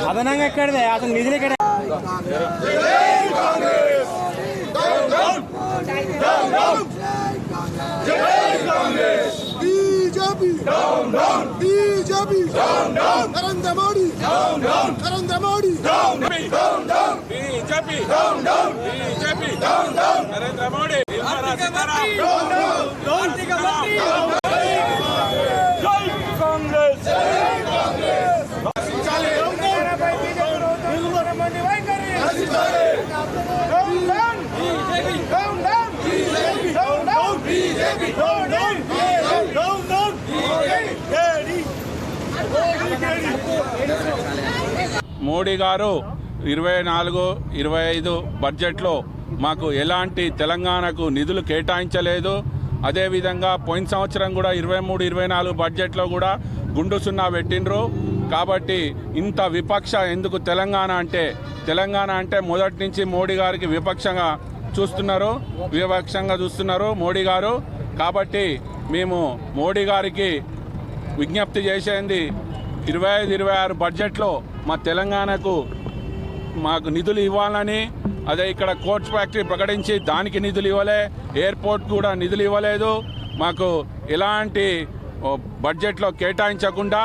అదనంగా ఎక్కడదే అసలు నిధులు ఎక్కడ BJP down down BJP down down Narendra Modi down down Narendra Modi down down down BJP down down BJP down down Narendra Modi Nirmala Sitharaman down down आर्थिक मंत्री जय कांग्रेस जय कांग्रेस चाले डाउन मंडी वाई करी down down BJP down down BJP down down BJP down down Modi గారు 24-25 బడ్జెట్లో మాకు ఎలాంటి తెలంగాణకు నిధులు కేటాయించలేదు. అదేవిధంగా పోయిన సంవత్సరం కూడా 23-24 బడ్జెట్లో కూడా గుండు సున్నా పెట్టిండ్రు. కాబట్టి ఇంత విపక్ష ఎందుకు తెలంగాణ అంటే మొదటి నుంచి మోడీ గారికి విపక్షంగా చూస్తున్నారు మోడీ గారు. కాబట్టి మేము మోడీ గారికి విజ్ఞప్తి చేసేది 25-26 బడ్జెట్లో మా తెలంగాణకు మాకు నిధులు ఇవ్వాలని. అదే ఇక్కడ కోచ్ ఫ్యాక్టరీ ప్రకటించి దానికి నిధులు ఇవ్వలే, ఎయిర్పోర్ట్ కూడా నిధులు ఇవ్వలేదు. మాకు ఎలాంటి బడ్జెట్లో కేటాయించకుండా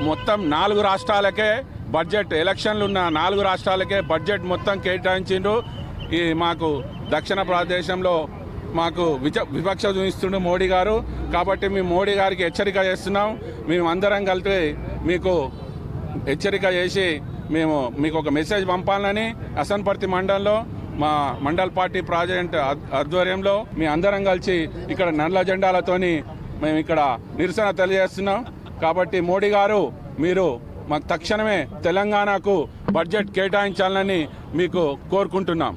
మొత్తం 4 రాష్ట్రాలకే బడ్జెట్, ఎలక్షన్లు ఉన్న 4 రాష్ట్రాలకే బడ్జెట్ మొత్తం కేటాయించిండ్రు. ఈ మాకు దక్షిణ భారతదేశంలో మాకు వివక్ష చూపిస్తుండు మోడీ గారు. కాబట్టి మేము మోడీ గారికి హెచ్చరిక చేస్తున్నాం. మేము అందరం కలిపి మీకు హెచ్చరిక చేసి మీకు ఒక మెసేజ్ పంపాలని అసన్పర్తి మండలంలో మా మండల్ పార్టీ ప్రాజెక్ట్ ఆధ్వర్యంలో మీ అందరం కలిసి ఇక్కడ నల్ల జెండాలతోని మేము ఇక్కడ నిరసన తెలియజేస్తున్నాం. కాబట్టి మోడీ గారు మీరు మాకు తక్షణమే తెలంగాణకు బడ్జెట్ కేటాయించాలని మీకు కోరుకుంటున్నాం.